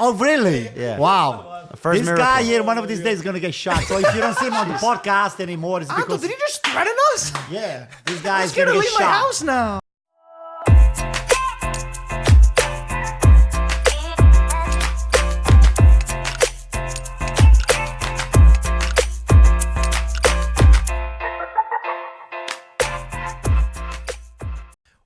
Oh, really? Yeah. Wow. First This miracle. guy here, one of these days, is going to get shot. So if you don't see him on the podcast anymore, it's Anto, because... did you just threaten us? Yeah, this I'm guy's scared going to to get leave my shot. house now.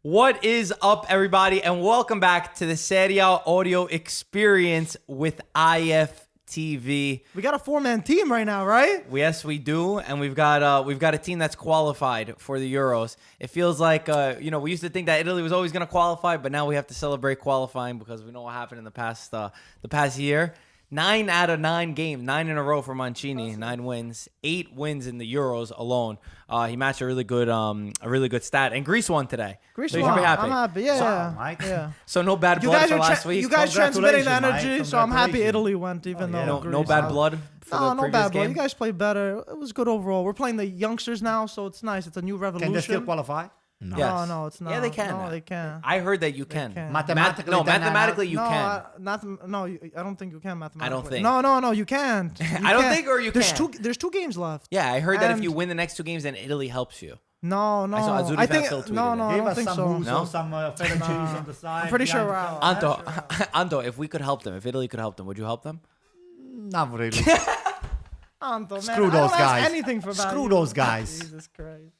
What is up, everybody, and welcome back to the Serie A audio experience with IFTV. We got a 4-man team right now, right? Yes, we do, and we've got a team that's qualified for the Euros. It feels like we used to think that Italy was always going to qualify, but now we have to celebrate qualifying because we know what happened in the past year. 9 out of 9 games, 9 in a row for Mancini, 9 wins, 8 wins in the Euros alone. He matched a really good stat, and Greece won today. Greece so you won. should be happy. I'm happy. Mike. Yeah. So no bad blood for last week. You guys transmitting the Congratulations, energy, Mike. so I'm happy Congratulations. Italy went, even though no bad blood for the No previous bad blood. game. You guys played better. It was good overall. We're playing the youngsters now, so it's nice. It's a new revolution. Can they still qualify? No. Yes. No, it's not. Yeah, they can. No, they can. I heard that you can. can. Mathematically, mathematically you no, can. I don't think you can mathematically. I don't think. No, you can't. You I don't can't. think, or you there's can. There's 2 games left. Yeah, I heard that if And- you win the next 2 games, then Italy helps you. No. I saw Azzurri I think Fast still no, tweeted I Give don't us think some so. musso, No? some feta cheese on the side. I'm pretty sure behind we're the out. camera. Anto, if we could help them, if Italy could help them, would you help them? Not really. Anto, man, Screw I those don't guys. ask anything for Screw you. those guys. Jesus Christ.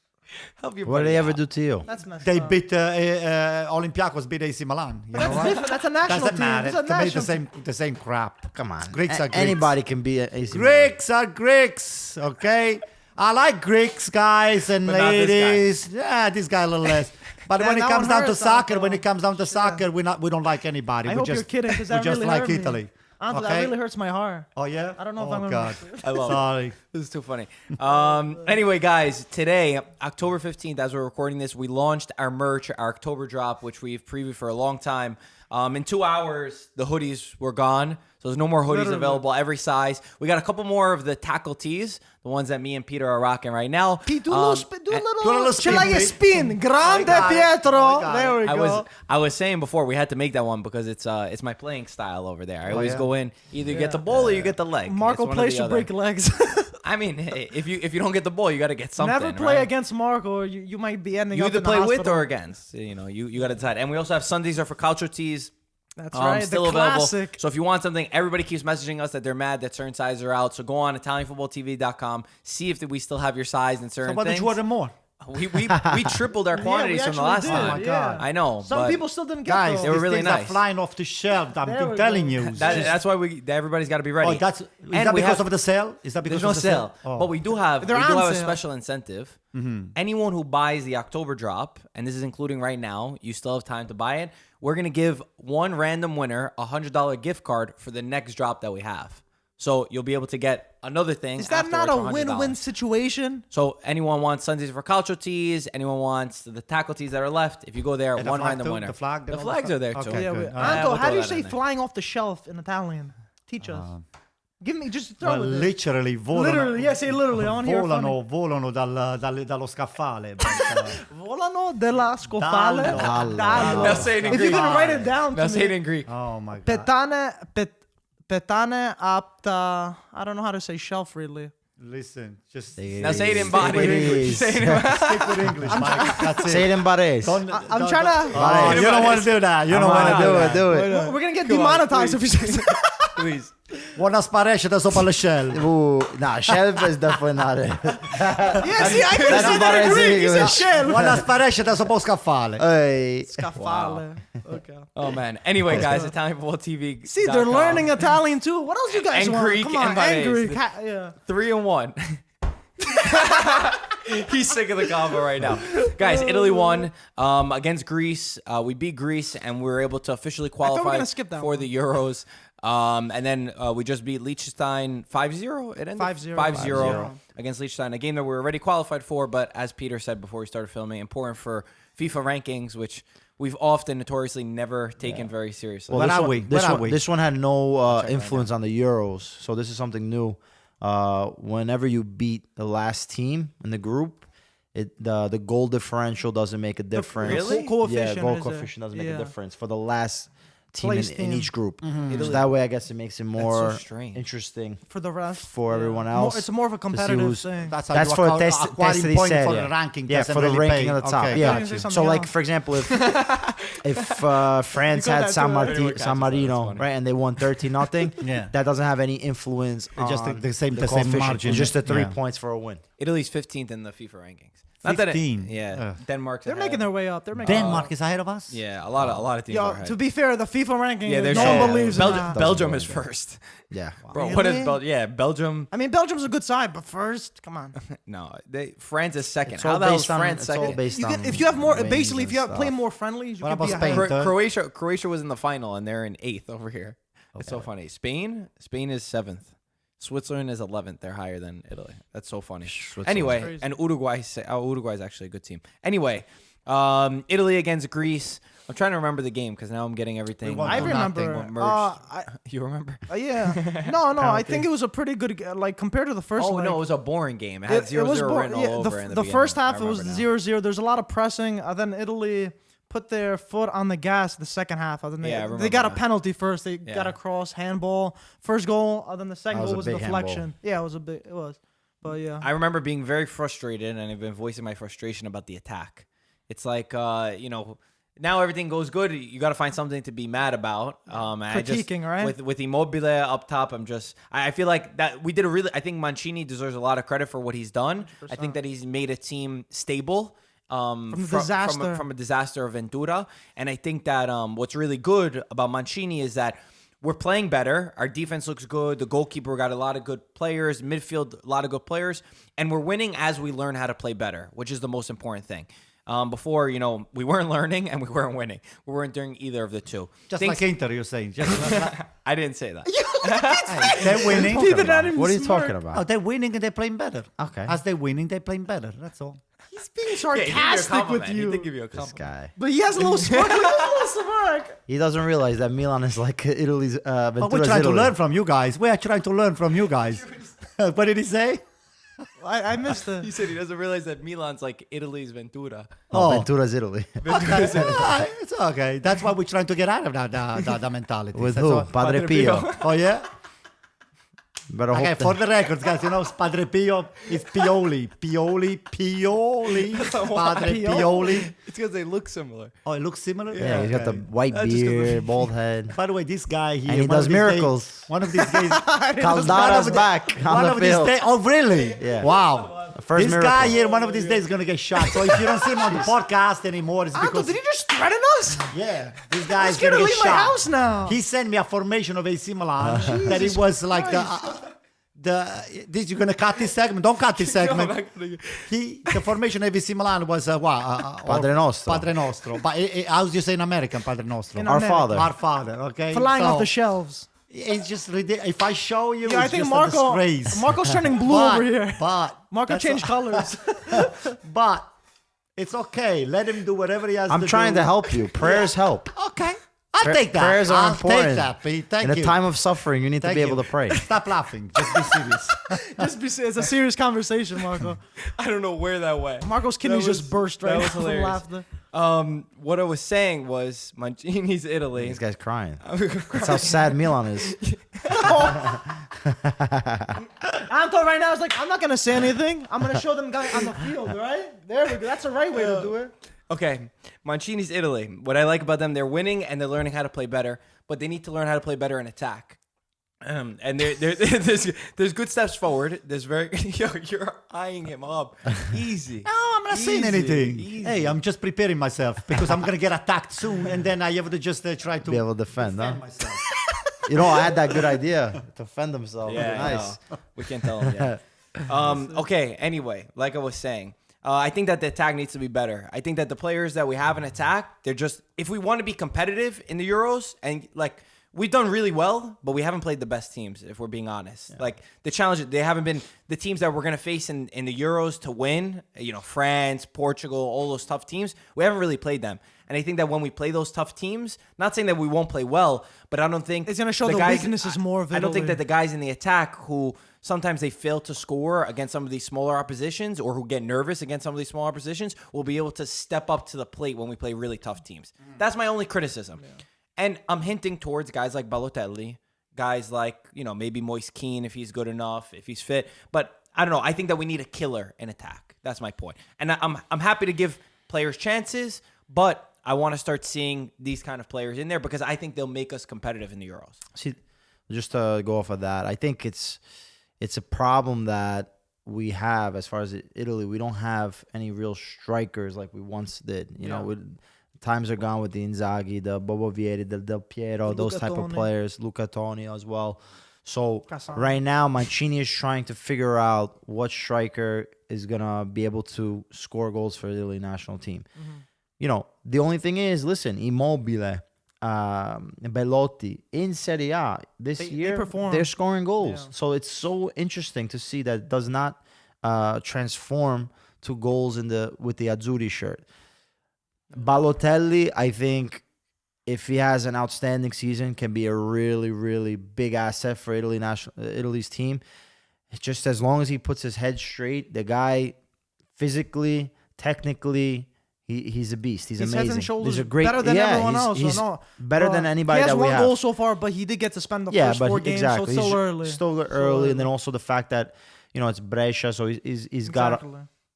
Help your What did buddy they ever out. do to you? That's messed They up. beat Olympiacos, beat AC Milan. You know That's what? different. That's a national Doesn't team. matter. It's a To me, national the same crap. Come on. Greeks are Greeks. Anybody can be an AC Milan. Greeks are Greeks, okay? I like Greeks, guys and But not this guy. ladies. Yeah, this guy a little less. But when it that comes one down to hurts, soccer, Anto. when it comes down to soccer, we don't like anybody. I we hope just, you're kidding, because we that just really like hurt me. Italy. Anto, Okay? that really hurts my heart. Oh yeah? I don't know if oh, I'm gonna God. I love it. Sorry. This is too funny. Anyway, guys, today, October 15th, as we're recording this, we launched our merch, our October drop, which we've previewed for a long time. In 2 hours, the hoodies were gone. So there's no more hoodies available, every size. We got a couple more of the tackle tees, the ones that me and Peter are rocking right now. Pete, do a little spin, like a Pete. spin. Grande got it. Pietro. I got There we I go. was saying before we had to make that one because it's my playing style over there. I always yeah? go in, either you get the ball or you get the leg. Marco It's one or plays the to other. break legs. I mean, if you don't get the ball, you got to get something. Never play right? against Marco, or you might be ending You up either in the play with hospital. or against. You got to decide. And we also have Sundays are for culture tees. That's right. Still the available. classic. So if you want something, everybody keeps messaging us that they're mad that certain sizes are out. So go on ItalianFootballTV.com, see if we still have your size in certain So why don't things. you order more? We tripled our quantities from the last actually time. did, Oh, my God. I know. Some but people still didn't get Guys, those. They were these really things nice. are flying off the shelf. There I'm we telling go. you. that's why everybody's got to be ready. Oh, is that And we because have- of the sale? Is that because There's no of the sale, Oh. but we do have They're on a sale. special incentive. Anyone who buys the October drop, and this is including right now, you still have time to buy it. We're gonna give one random winner a $100 gift card for the next drop that we have. So you'll be able to get another thing. Is that not a afterwards for $100. win-win situation? So anyone wants Sundays for Calcio tees, anyone wants the tackle tees that are left, if you go there, And the one flag random too? winner. The flag, the all the flags stuff? are there too. Okay, Yeah, good. Anto, we'll how throw do you that say in there. flying off the shelf in Italian? Teach us. Give me, just throw Well, it. literally volano. Literally, yeah, say literally. I want to hear it funny. Volano dallo scaffale. but, Volano della scofale. Dallo. Now say it in If you're Greek. gonna write it down Now to say it me. in Greek. oh my God. Petane apta. I don't know how to say shelf really. Listen, just Now say it in with body. English. Say it in stick with English, Mike. That's it. Say it in Barese. I'm trying to. Oh, you don't want to do that. You don't want to do it. Do it. We're gonna get demonetized if we say that. Please. Buona sparesce da sopra le shell. Nah, shelf is definitely not it. Yeah, see, I could have said that in Barese Greek. You said English. shell. Buona sparesce da sopra lo scaffale. Hey. Scafale. Okay. Oh man. Anyway, guys, ItalianFootballTV. See, they're learning Italian too. What else you guys And want? Greek Come on, and and Barese. Greek. Yeah. 3-1. He's sick of the combo right now. Guys, Italy won against Greece. We beat Greece, and we were able to officially we were qualify gonna skip that for one. the Euros. And then we just beat Liechtenstein 5-0. It ended 5-0. 5-0 against Liechtenstein, a game that we were already qualified for. But as Peter said before we started filming, important for FIFA rankings, which we've often notoriously never taken very seriously. Where are this we? one- This Where are one, we? this one had no influence on the Euros, so this is something new. Whenever you beat the last team in the group, the goal differential doesn't make a difference. Really? Coefficient Yeah, goal is coefficient doesn't make yeah. a difference for the last team Place in team. each group. Italy. So that way, I guess it makes it more strange. interesting For the rest. for everyone else. It's more of a to see competitive who's- thing. That's how That's you for acquire, test acquiring they point said, for yeah. the ranking. Yeah, doesn't for the really ranking pay. at the top. Okay, Yeah. got Say you. something So, like else. for example, if France You got had that San, too, right? Anyone catches San that, that's Marino, funny. right, and they won 13-0, Yeah. that doesn't have any influence It's just on the same coefficient. margin. It's just the 3 Yeah. points for a win. Italy's 15th in the FIFA rankings. Not that 15? yeah. Ugh. Denmark's They're ahead. making their way up. They're making. Denmark is ahead of us. Yeah, a lot of teams are Yo, ahead. to be fair, the FIFA ranking, Yeah, they're no showing- one believes in Belgium, that. Belgium is Doesn't work. first. Yeah. Bro, what is Really? Belgium? Yeah, Belgium. I mean, Belgium's a good side, but first, come on. No, France is second. It's How all the hell is based on France it's all second? based on If you have more, wins basically, and if you have stuff. play more friendlies, you What could be about ahead. Spain? Croatia was in the final and they're in 8th over here. It's so funny. Spain is 7th. Switzerland is 11th. They're higher than Italy. That's so funny. Anyway, crazy. and Uruguay's actually a good team. Anyway, Italy against Greece. I'm trying to remember the game because now I'm getting everything. won I Oh, remember. nothing. merged. You remember? Yeah. No, I think it was a pretty good, like, compared to the first Oh leg. no, it was a boring game. It had It 0-0 was written all yeah, over. in the first beginning. half I it was remember now. 0-0. There's a lot of pressing. Then Italy put their foot on the gas the second half. Then Yeah, I they remember got a that. penalty first. They Yeah. got a cross handball. First goal. Then the second That was goal a was a big deflection. handball. Yeah, it was a big. It was. But yeah. I remember being very frustrated, and I've been voicing my frustration about the attack. It's like, now everything goes good. You got to find something to be mad about. And Critiquing, right? With Immobile up top, I feel like that we did I think Mancini deserves a lot of credit for what he's done. I think that he's made a team stable. From a disaster of Ventura. And I think that what's really good about Mancini is that we're playing better. Our defense looks good. The goalkeeper got a lot of good players. Midfield, a lot of good players. And we're winning as we learn how to play better, which is the most important thing. Before, we weren't learning and we weren't winning. We weren't doing either of the two. Just like Inter, you're saying. Just like, I didn't say that. they're winning. What are you talking Oh, about? they're winning and they're playing better. Okay. As they're winning, they're playing better. That's all. He's being Yeah, he did give you a sarcastic with compliment. He you. did give you a This compliment. guy. But he has a little smirk. He has a little smirk. He doesn't realize that Milan is like Italy's But we're Ventura's trying to Italy. learn from you guys. We are trying to learn from you guys. What did he say? I missed He it. said he doesn't realize that Milan's like Italy's Ventura. Oh, Oh. Ventura's Italy. Okay. It's okay. That's why we're trying to get out of that mentality. With That's who? all. Padre Pio. Oh, yeah? Better Okay, hope for the records, guys, Padre Pio is Pioli. Pioli. Padre Pioli. It's because they look similar. Oh, it looks similar? Yeah, he's got the Okay. white That's just 'cause beard, bald head. By the way, this guy here. And he one does of these days- miracles. one of these days. Caldara's back One on of the these field. days. Oh, really? Yeah. Wow. First This miracle. guy here, one of these days, is going to get shot. So if you don't see him on the podcast anymore, it's Anto, because. did he just threaten us? Yeah, this I'm guy's scared going to to get leave my shot. house now. He sent me a formation of AC Milan that it was like this. You're gonna cut this segment? Don't cut this segment. The formation of AC Milan was what? Padre Nostro. Padre Nostro. But how do you say in American? Padre Nostro. In Our America. Father. Our Father. Okay. Flying So, off the shelves. It's just ridiculous. If I show you, Yeah, I it's think just a disgrace. Marco's turning blue over here. But Marco that's changed colors. But it's okay. Let him do whatever he has to do. I'm trying to help you. Prayers help. Okay. I'll take that. Prayers are I'll important. take that, Pete. Thank In you. a time of suffering, you need to Thank be you. able to pray. Stop laughing. Just be serious. It's a serious conversation, Marco. I don't know where that went. Marco's kidneys was- just burst that right was now from hilarious. laughter. What I was saying was Mancini's Italy. This guy's crying. That's how sad Milan is. Anto right now is like, I'm not gonna say anything. I'm gonna show them guys on the field, right? There we go. That's the right way to do it. Okay, Mancini's Italy. What I like about them, they're winning and they're learning how to play better, but they need to learn how to play better in attack. And there's good steps forward. There's you're eyeing him up. Easy. No, I'm not saying Easy, anything. easy. Hey, I'm just preparing myself because I'm gonna get attacked soon, and then I have to just try to Be able to defend, huh? myself. You know, I had that good idea to defend himself. Yeah, Nice. no, we can't tell him yet. Okay, anyway, like I was saying, I think that the attack needs to be better. I think that the players that we have in attack, they're just, if we want to be competitive in the Euros, and like, we've done really well, but we haven't played the best teams, if we're being honest. Yeah. Like, the challenge, they haven't been the teams that we're going to face in the Euros to win, France, Portugal, all those tough teams. We haven't really played them. And I think that when we play those tough teams, not saying that we won't play well, but I don't think It's gonna show the guys, weaknesses more of I don't think Italy. that the guys in the attack who sometimes they fail to score against some of these smaller oppositions or who get nervous against some of these smaller oppositions will be able to step up to the plate when we play really tough teams. That's my only criticism. Yeah. And I'm hinting towards guys like Balotelli, guys like, maybe Moise Kean if he's good enough, if he's fit. But I don't know. I think that we need a killer in attack. That's my point. And I'm happy to give players chances, but I want to start seeing these kind of players in there because I think they'll make us competitive in the Euros. See, just to go off of that, I think it's a problem that we have as far as Italy. We don't have any real strikers like we once did. You know, times are gone with the Inzaghi, the Bobo Vieri, the Del Piero, those type of players, Luca Toni as well. So right now, Mancini is trying to figure out what striker is going to be able to score goals for the Italy national team. The only thing is, listen, Immobile, Belotti in Serie A this year, they're scoring goals. Yeah. So it's so interesting to see that it does not transform to goals with the Azzurri shirt. Balotelli, I think, if he has an outstanding season, can be a really, really big asset for Italy's team. It's just as long as he puts his head straight, the guy physically, technically, he's a beast. He's amazing. Head and shoulders He's a great, better than everyone else. He's better than anybody that we have. He has 1 goal so far, but he did get to spend the first 4 games, so it's still early. Still early, and then also the fact that, it's Brescia, so he's got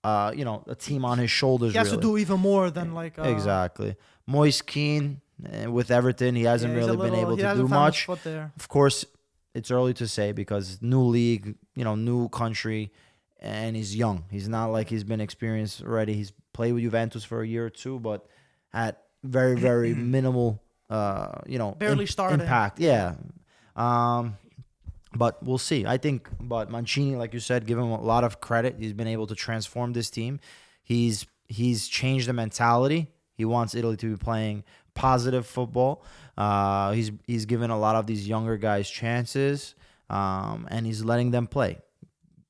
a team on his shoulders. He has to do even more than exactly. Moise Kean with Everton, he hasn't really been able to do much. Of course, it's early to say because new league, new country, and he's young. He's not like he's been experienced already. He's played with Juventus for a year or two, but at very, very minimal, barely started impact. Yeah. But we'll see. I think, but Mancini, like you said, give him a lot of credit. He's been able to transform this team. He's changed the mentality. He wants Italy to be playing positive football. He's given a lot of these younger guys chances, and he's letting them play.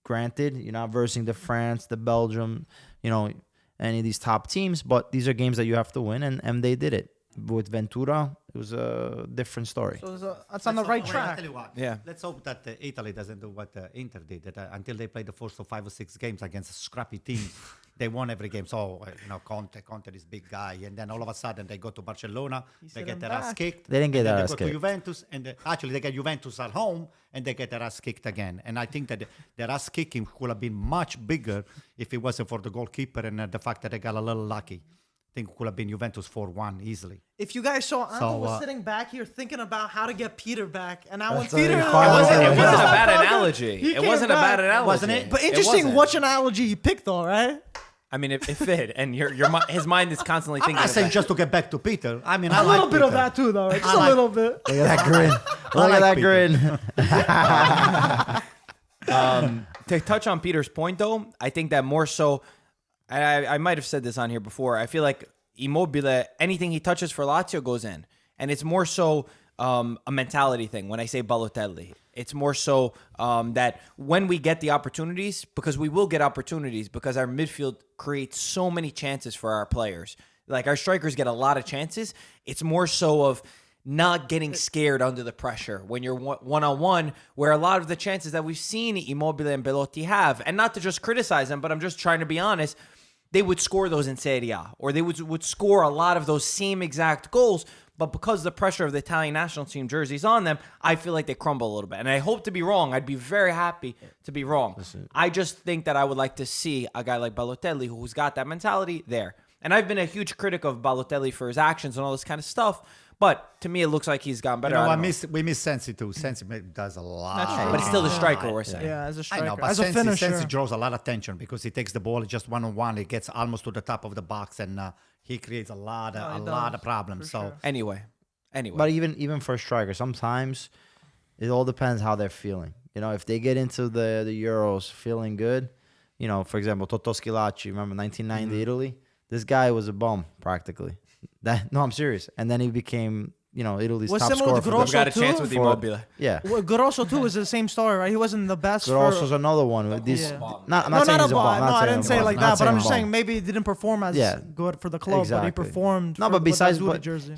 Granted, you're not versing the France, the Belgium, any of these top teams, but these are games that you have to win, and they did it. With Ventura, it was a different story. So it's on the right track. Yeah. Let's hope that Italy doesn't do what Inter did. That until they play the first 5 or 6 games against scrappy teams, they won every game. So Conte is big guy, and then all of a sudden they go to Barcelona, they get their ass kicked. They didn't get their ass kicked. They go to Juventus, and actually they get Juventus at home, and they get their ass kicked again. And I think that their ass kicking could have been much bigger if it wasn't for the goalkeeper and the fact that they got a little lucky. I think it could have been Juventus 4-1 easily. If you guys saw, Anto was sitting back here thinking about how to get Peter back. And now when Peter... It wasn't a bad analogy. It wasn't a bad analogy. Wasn't it? But interesting which analogy he picked, though, right? I mean, it fit. And his mind is constantly thinking I'm not saying just to get back to Peter. I mean, I a little bit of that, too, though. Right? Just a little bit. Look at that grin. Look at that grin. To touch on Peter's point, though, I think that more so... I might have said this on here before. I feel like Immobile, anything he touches for Lazio goes in. And it's more so a mentality thing when I say Balotelli. It's more so that when we get the opportunities, because we will get opportunities, because our midfield creates so many chances for our players. Like our strikers get a lot of chances. It's more so of not getting scared under the pressure when you're one-on-one, where a lot of the chances that we've seen Immobile and Belotti have, and not to just criticize them, but I'm just trying to be honest, they would score those in Serie A, or they would score a lot of those same exact goals, but because the pressure of the Italian national team jerseys on them, I feel like they crumble a little bit. And I hope to be wrong. I'd be very happy to be wrong. I just think that I would like to see a guy like Balotelli who's got that mentality there. And I've been a huge critic of Balotelli for his actions and all this kind of stuff, but to me, it looks like he's gotten better. We miss Sensi too. Sensi does a lot. But he's still the striker, we're saying. Yeah, as a striker. I know, but as a finisher. Sensi draws a lot of attention because he takes the ball just one-on-one. He gets almost to the top of the box, and he creates a lot of problems. So sure. Anyway. But even for a striker, sometimes it all depends how they're feeling. If they get into the Euros feeling good, for example, Totò Schillaci, remember 1990 Italy? This guy was a bum, practically. No, I'm serious. And then he became, Italy's top scorer. Grosso got a chance with Immobile. Yeah. Well, Grosso too is the same story, right? He wasn't the best. Grosso's another one. I'm not saying he's a bum. No, I didn't say it like that. But I'm just saying maybe he didn't perform as good for the club, exactly. but he performed. No, but besides,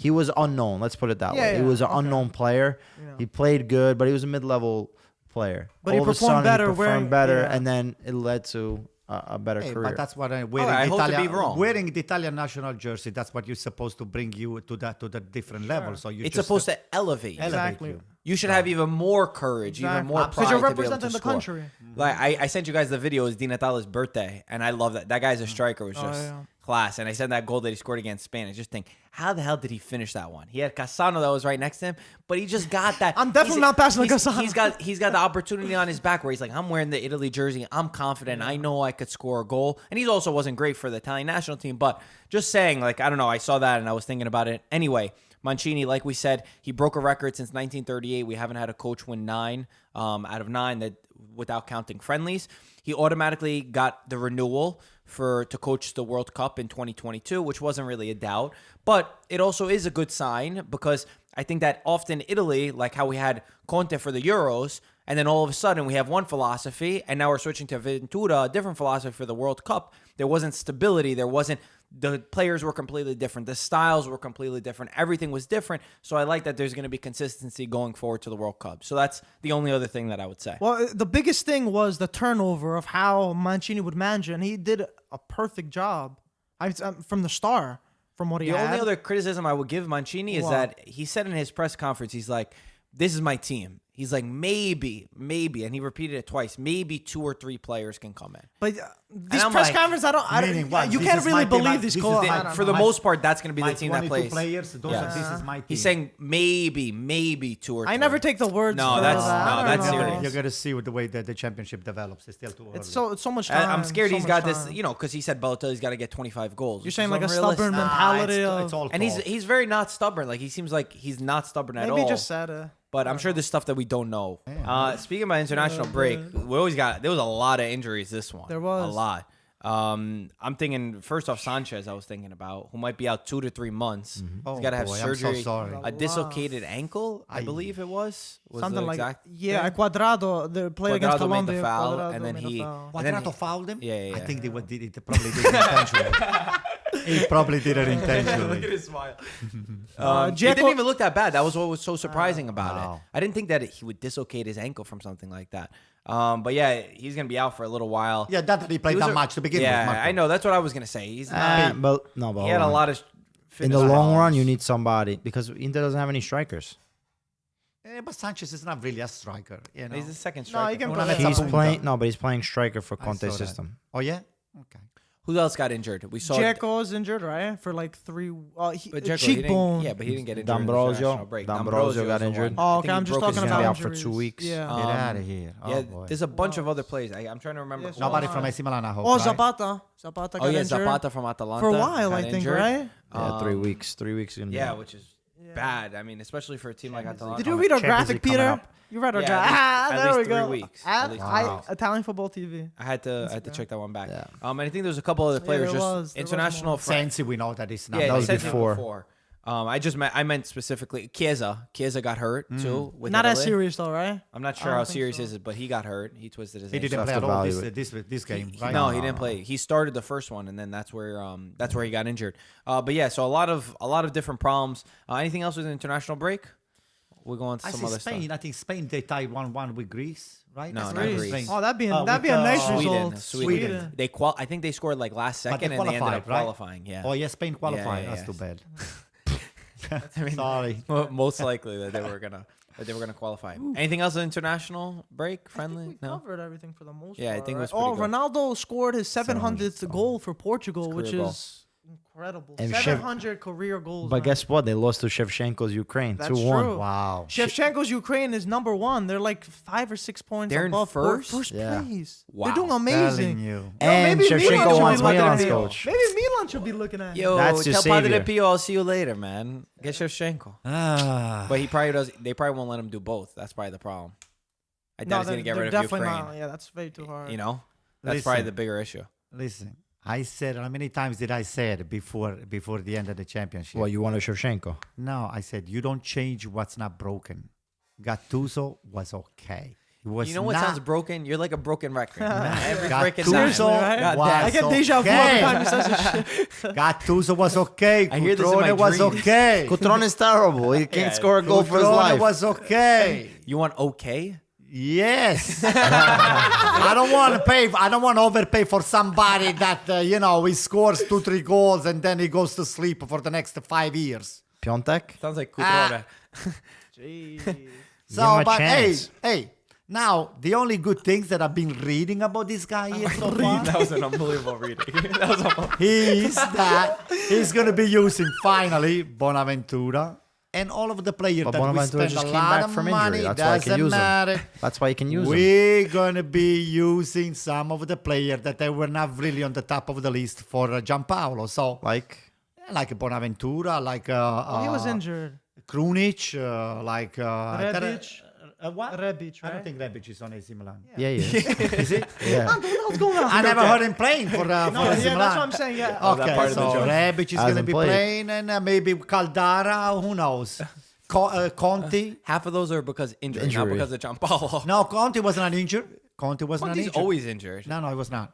he was unknown. Let's put it that way. He was an unknown player. Yeah. He played good, but he was a mid-level player. But he performed better. And then it led to a better Hey, career. but that's what I'm wearing. I hope to be wrong. Wearing the Italian national jersey, that's what you're supposed to bring you to the different level. So you It's just supposed to elevate. elevate Exactly. you. You should have even more courage, even more pride Because you're to be able representing to the score. country. Like I sent you guys the video. It was Di Natale's birthday, and I love that. That guy's a striker. Was just yeah. class. And I said that goal that he scored against Spain. I just think, how the hell did he finish that one? He had Cassano that was right next to him, but he just got that. I'm definitely not passing to he's- Cassano. He's got the opportunity on his back where he's like, I'm wearing the Italy jersey. I'm confident. I know I could score a goal. And he also wasn't great for the Italian national team, but just saying, like, I don't know. I saw that and I was thinking about it. Anyway, Mancini, like we said, he broke a record since 1938. We haven't had a coach win 9 out of 9 that without counting friendlies. He automatically got the renewal to coach the World Cup in 2022, which wasn't really a doubt. But it also is a good sign because I think that often Italy, like how we had Conte for the Euros, and then all of a sudden we have one philosophy, and now we're switching to Ventura, a different philosophy for the World Cup. There wasn't stability. The players were completely different. The styles were completely different. Everything was different. So I like that there's going to be consistency going forward to the World Cup. So that's the only other thing that I would say. Well, the biggest thing was the turnover of how Mancini would manage it, and he did a perfect job. From the start, from what he The had. only other criticism I would give Mancini is What? that he said in his press conference, he's like, this is my team. He's like, maybe, and he repeated it twice, maybe 2 or 3 players can come in. But these I'm press like, conferences, meaning what? you This can't is really my team, believe these this is calls. the- I don't For know. the most part, that's going to be My the team that 22 plays. players, this is my team. He's saying maybe 2 or 3. I never take the words. No, for that's- that. no, I don't that's know. serious. You're going to see with the way that the championship develops. It's still too early. It's so much time. I'm scared so he's much got this, time. because he said Balotelli's got to get 25 goals. You're which saying is like a unrealistic. stubborn Nah, mentality it's of all And talk. he's very not stubborn. Like he seems like he's not stubborn at maybe all. he just said it. But I'm sure there's stuff that we don't know. Speaking about international break, there was a lot of injuries this one. There was. a lot. I'm thinking first off Sanchez. I was thinking about who might be out 2 to 3 months. Oh, He's got to have boy, I'm so surgery. sorry. A dislocated ankle, I believe it was Something the like exact yeah, thing. Quadrado, the player against Quadrado made Colombia. the foul, Quadrado and then made a he- foul. and then Quadrato fouled him? Yeah, yeah, I yeah. think they probably did it intentionally. He probably did it intentionally. his smile. It Dzeko- didn't even look that bad. That was what was so surprising about wow. it. I didn't think that he would dislocate his ankle from something like that. But yeah, he's gonna be out for a little while. Yeah, that he played He was that much to begin with. Yeah, Marco. I know. That's what I was gonna say. He's But he hold had a on. lot of In fitness the long run, problems. you need somebody because Inter doesn't have any strikers. But Sanchez is not really a striker. You know? He's the second No, striker. he can Una play. mezza He's punta. playing no, but he's playing striker for I Conte's saw that. system. Oh, yeah? Okay. Who else got injured? We saw. Dzeko's injured, right? For like 3 But Dzeko, he didn't- cheekbone. Yeah, but he didn't get injured. in the D'Ambrosio. international break. D'Ambrosio got was the injured. one. Oh, I okay. think he I'm just broke his talking gonna be about out for injuries. 2 weeks. Yeah. Get out of here. Oh, Yeah, boy. there's a bunch of other players. I'm trying to remember. Yes, who Nobody else. from AC Milan, I hope. Oh, right? Zapata. Zapata got Oh yeah, injured. Zapata from Atalanta For a while, got I think, injured. right? Yeah, 3 weeks. 3 weeks is gonna be. Yeah, which is bad. I mean, especially for a team like Atalanta. Did you read our Champions graphic, League coming Peter? up. You read our Yeah, graphic. at There we least 3 go. weeks. At At least 3 Wow. Italian Football TV. I had to check that one back. Yeah. And I think there's a couple other players, there just was international more. friends. Sensi, we know that it's not. Yeah, that they was said it before. I meant specifically Chiesa. Chiesa got hurt too. With Not as Italy. serious though, right? I'm not I sure don't how think serious so. is it, but he got hurt. He twisted his He ankle. didn't play have at to all evaluate. this game, right? No, he didn't play. He started the first one, and then that's where he got injured. But yeah, so a lot of different problems. Anything else with the international break? We'll go on to I some see other Spain. stuff. I think Spain, they tied 1-1 with Greece, right? No, That's not right. Greece. Spain. Oh, that'd be a with, nice Sweden. result. Sweden. I think they scored like last But second, they and they ended qualified, up right? qualifying. Yeah. Oh, yeah, Spain qualified. yeah, That's yeah. too bad. I mean, Sorry. most likely that they were gonna qualify. Anything else in international break? Friendly? We No. covered everything for the most Yeah, I part. think it was right? pretty Oh, good. Ronaldo scored his 700th goal for Portugal, His which career goal. is incredible. And 700 career goals. But man. guess what? They lost to Shevchenko's Ukraine. That's 2-1. true. Wow. Shevchenko's Ukraine is number 1. They're like 5 or 6 points They're in above first? Yeah. place. Wow. They're doing Telling amazing. you. Yo, And maybe Milan should Shevchenko be wants looking at Milan's him. coach. Maybe Milan should be looking at him. Yo, That's your tell Padre savior. Pio, I'll see you later, man. Get Shevchenko. But he probably does. They probably won't let him do both. That's probably the problem. I doubt he's gonna get they're rid of definitely Ukraine. not. Yeah, that's way too hard. You know, that's probably Listen. the bigger issue. Listen, I said, how many times did I say it before the end of the championship? Well, you wanted Shevchenko. No, I said, you don't change what's not broken. Gattuso was okay. He was You know what not, sounds broken? You're like a broken record. Every freaking time. Gattuso right? was I get deja vu every time he okay. says this shit. Gattuso was okay. I hear this in my Cutrone was dreams. okay. Cutrone is terrible. He can't Yeah, score a goal for his Cutrone life. was okay. You want okay? Yes. I don't want to pay. I don't want to overpay for somebody that he scores 2-3 goals and then he goes to sleep for the next 5 years. Piatek? Sounds like Cutrone. Jeez. So, him a but chance. hey. Now the only good things that I've been reading about this guy here so far, That was an unbelievable reading. That was unbelievable. is that he's going to be using finally Bonaventura and all of the players But that we Bonaventura spend just a came lot back of from money. injury. That's why I can Doesn't use him. matter. That's why you can use him. We're going to be using some of the players that they were not really on the top of the list for Gianpaolo. So, Like, Bonaventura, like He was injured. Krunic, like Rebic. what? Rebic, I don't right? think Rebic is on AC Milan. yeah. Is it? Yeah. What the hell's going on? I never heard him playing for No, AC yeah, that's Milan. what I'm saying. Yeah. Oh, that Okay, part of the so joke. Rebic is going to Hasn't be played. playing, and maybe Caldara, who knows? Conti. Half of those are because injury, not Injury. because of Gianpaolo. No, Conti was not injured. Conti Conte's injured. always injured. No, he was not.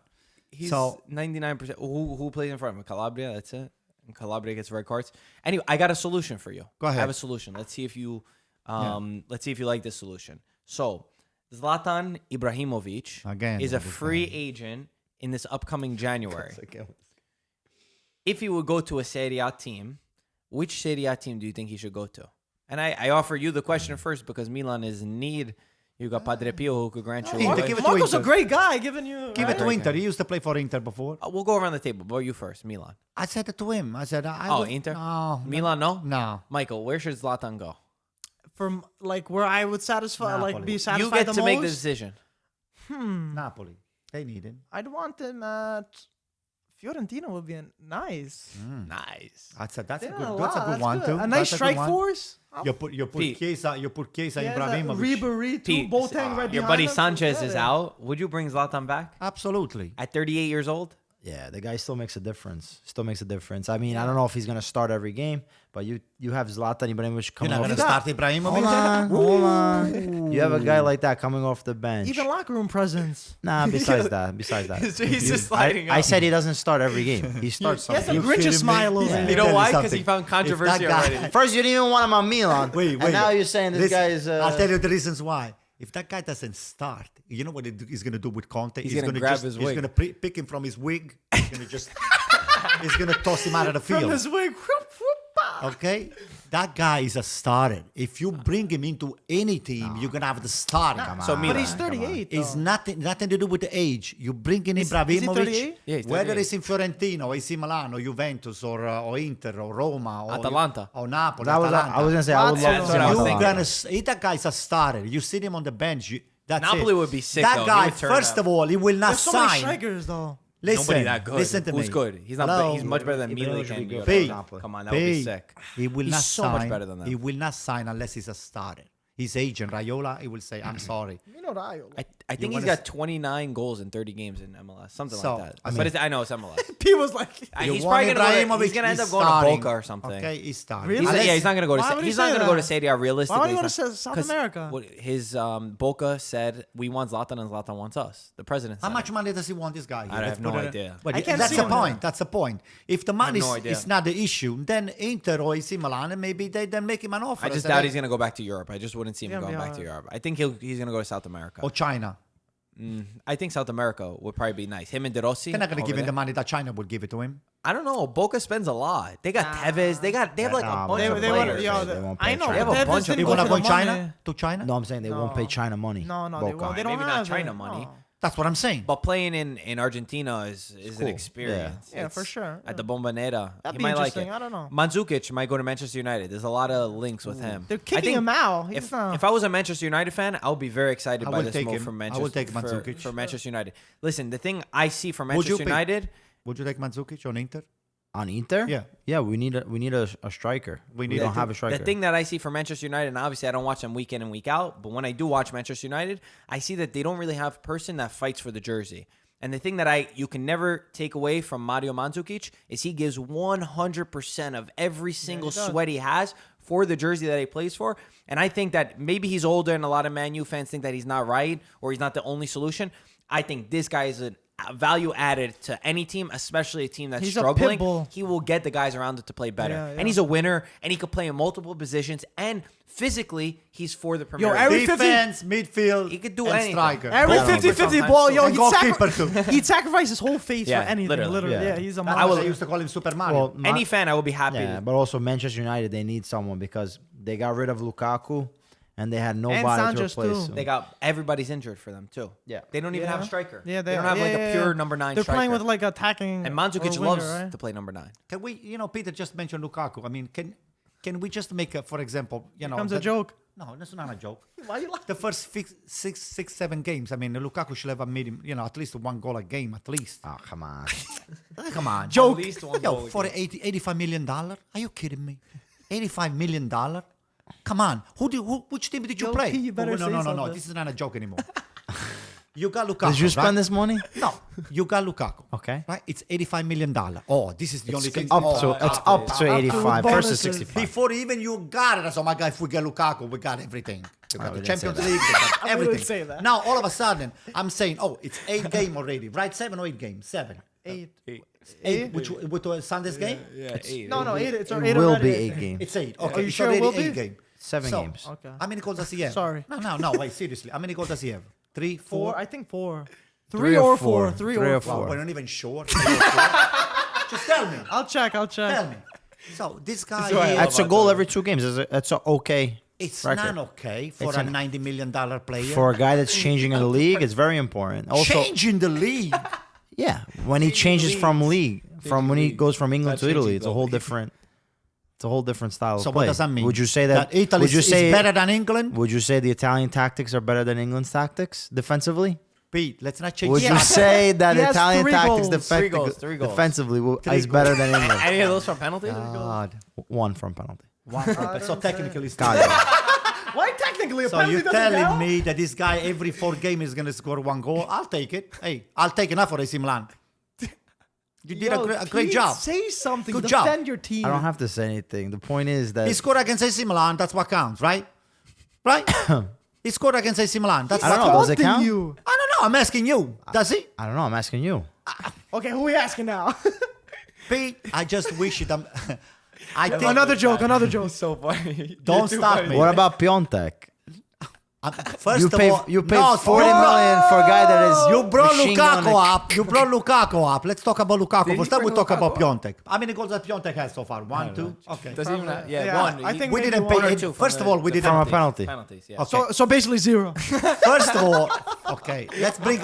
He's So- 99%. Who plays in front of him? Calabria, that's it. And Calabria gets red cards. Anyway, I got a solution for you. Go ahead. I have a solution. Let's see if you like this solution. So, Zlatan Ibrahimovic Again, is a every free agent in this upcoming January. Okay. If he would go to a Serie A team, which Serie A team do you think he should go to? And I offer you the question first because Milan is in need. You got Padre Pio who could grant you. Inter, a wish. give it to Marco's a Inter. great guy, giving you. Give it to right? Inter. He used to play for Inter before. We'll go around the table. But you first, Milan. I said it to him. I said, I Oh, would- Inter? No. Milan, no? No. Michael, where should Zlatan go? From like where I would satisfy, like Napoli. be You satisfied You get the to most. make the decision. Napoli. They need him. I'd want him at Fiorentina. Would be nice. Nice. I said, that's a Yeah, good, wow, that's a good one, good. too. A nice That's good strike one. force. You put Pete. Chiesa, Ibrahimovic. Ribery, too. Pete, Boateng right your behind buddy him. Sanchez is Yeah. out. Would you bring Zlatan back Absolutely. at 38 years old? Yeah, the guy still makes a difference. Still makes a difference. I mean, I don't know if he's going to start every game, but you have Zlatan Ibrahimovic You're coming not off going the to start Ibrahimovic? Hold on. You have a guy like that coming off the bench. Even locker room presence. Nah, besides that. He's just sliding I up. said he doesn't start every game. He starts He has some a games. Grinch kidding me? smile over Yeah. there. You know Tell why? you Because he something. found controversy If that guy- already. First, you didn't even want him on Milan. Wait. And now you're saying this guy is... I'll tell you the reasons why. If that guy doesn't start, you know what he's going to do with Conte? He's gonna grab his wig. He's going to pick him from his wig. He's going to just... he's going to toss him out of the From field. his wig. Okay? That guy is a starter. If you bring him into any team, you're going to have the starter. So But Milan. he's 38. It's though. nothing to do with the age. You bring in Is he Ibrahimovic, 38? Yeah, he's whether 38. it's in Fiorentina or AC Milan or Juventus or Inter or Roma or Atalanta. or Napoli. I was Atalanta. going to say, I would Lazio. love That's to what I was see him thinking. on If that guy's a starter, you sit him on the bench. That's Napoli it. would be sick, That though. He guy, would turn first up. of all, he will not There's so many sign. strikers, though. Listen, Nobody that good. listen to Who's me. good? He's not. Hello? He's much better than Ibrahimovic Milik would be and good. Pay. Napoli. Come on, that would be Pay. sick. He will He's not so sign. much better than them. He will not sign unless he's a starter. His agent, Raiola, he will say, I'm sorry. You know that. I think he's wanna got 29 goals in 30 games in MLS, something So, like that. I but I know it's MLS. P was like, You He's want probably gonna Ibrahimovic, he's gonna end he's up going starting. to Boca or something. Okay, he's starting. Really? He's Unless- yeah, he's not gonna go to. Why would he He's not say gonna go to that? Serie A realistically. Why would he go He's to not- South 'cause America? what his Boca said we want Zlatan and Zlatan wants us. The president. How said much it. money does he want this guy? Here? I Let's have no put it- idea. But I can't that's see the him point. there. That's the point. If the money no idea. is not the issue, then Inter or AC Milan, and maybe they then make him an offer. I just Say, doubt "Hey," he's gonna go back to Europe. I just wouldn't see him Yeah, going yeah. back to Europe. I think he's gonna go to South America. Or China. I think South America would probably be nice. Him and De Rossi. They're not going to over give him there. the money that China would give it to him. I don't know. Boca spends a lot. They got Tevez. They have like Nah, a bunch but of they want players. yo, They won't I pay know. China. but They have a Tevez bunch of didn't They go want to for go the in China? money. To China? No, I'm saying they won't pay China money. No, they Boca. won't. They don't Maybe not have China it. money. No. That's what I'm saying. But playing in Argentina is an cool. experience. Yeah, It's for sure. At the Bombonera. That'd He be might like it. interesting. I don't know. Mandzukic might go to Manchester United. There's a lot of links with him. They're I kicking think him out. He's If, not. if I was a Manchester United fan, I would be very excited I by will this take move him. from I Manchester. will take for Mandzukic. Manchester United. Listen, the thing I see from Would you Manchester pick- United, Would you take Mandzukic on Inter? On Inter? Yeah. Yeah, we need a striker. We We need don't a- have a striker. the thing that I see from Manchester United, and obviously I don't watch them week in and week out, but when I do watch Manchester United, I see that they don't really have a person that fights for the jersey. And the thing that you can never take away from Mario Mandzukic is he gives 100% of every single does. sweat he has for the jersey that he plays for. And I think that maybe he's older and a lot of Man U fans think that he's not right or he's not the only solution. I think this guy is an value added to any team, especially a team that's He's a struggling. pit bull. He will get the guys around it to play better. Yeah, yeah. And he's a winner, and he could play in multiple positions. And physically, he's for the Premier League. every 50 Defense, midfield, He could do and anything. striker. Every Ball 50-50 sometimes ball, too. yo, And goalkeeper too. he'd sacrifice his whole face Yeah, for anything. literally. Literally, Yeah. yeah. He's a I monster. used to call him Super Mario. Well, Any fan, I will be happy. yeah, but also Manchester United, they need someone because they got rid of Lukaku and they had nobody to Sanchez, replace too. him. They got everybody's injured for them too. Yeah. They don't even Yeah. have a striker. Yeah, they don't have like a pure number 9 They're striker. playing with like attacking. and Mandzukic or winger, loves right? to play number 9. Can we, Peter just mentioned Lukaku. I mean, can we just make for example, Becomes a joke. No, that's not a joke. Why you laughing? The first 6, 7 games, I mean, Lukaku should have made him, at least 1 goal a game, at least. Oh, come on. Come on. Joke. At least 1 Yo, goal a for game. $85 million? Are you kidding me? $85 million? Come on. Which team did you Yo, play? you better no, say no. something. This is not a joke anymore. You got Lukaku. Did you spend right? this money? No, you got Lukaku. Okay. Right? It's $85 million. Oh, this is the only thing. It's up to 85 with versus bonuses. 65. Before even you got it, I said, oh my God, if we get Lukaku, we got everything. We got we the didn't say Champions that. League, we got I wouldn't everything. say that. Now, all of a sudden, I'm saying, oh, it's 8 game already, right? 7 or 8 games? 7. 8. 8, which with Sunday's game? Yeah, 8. No, 8. It's It 8 will already. be 8 games. It's 8. Okay, Are you it's sure it already will 8 be? game. 7 So, games. Okay. How many goals does he have? Sorry. No, wait, seriously. How many goals does he have? 3, 4? 4. I think 4. 3 3 or or 4. 4. 3 3 or or 4. 4. We're not even sure. 3 or 4. Just tell me. I'll check. Tell me. So, this guy This is why I here, love That's a goal every 2 games. That's a okay it's record. not okay for It's a an- $90 million player. For a guy that's changing in the league, it's very important. Also, Changing the league. yeah, when he changes from league, when he goes from England Not to Italy, changing it's a the whole league. different. It's a whole different style of So play. what does that mean? Would you say that? Italy would you is say better than England? Would you say the Italian tactics are better than England's tactics defensively? Pete, let's not change Would you that. say that He has Italian 3 tactics goals. 3 goals, 3 goals. defensively Three is better than England? Any of those from penalties? God. 1 from penalty. So technically, it's God, Why technically? A so penalty you're doesn't telling count? me that this guy every 4 games is going to score 1 goal? I'll take it. Hey, I'll take enough for AC Milan. You did Yo, a great Pete, job. Say something. Good job. Defend your team. I don't have to say anything. The point is that He scored against AC Milan. That's what counts, right? Right? He scored against AC Milan. That's I what don't know. counts. Does it Taunting count? you. I don't know. I'm asking you. Does he? I don't know. I'm asking you. Okay, who are we asking now? Pete, I just wish it. I think. Another joke. Another joke. So funny. Don't start me. What about Piatek? First You of pay all, 40 no, million for a guy that is You brought machine gun Lukaku up. You brought Lukaku up. Let's talk about Lukaku. Did First, he then we'll bring talk about Lukaku Piontek. How many goals has Piontek had so far? 1, 2? Okay. Does he even have, yeah, Yeah, 1. I think We maybe didn't 1 pay or it. 2 First of all, we didn't from a pay. penalty. penalties, yeah. Okay. So basically 0. First of all, let's bring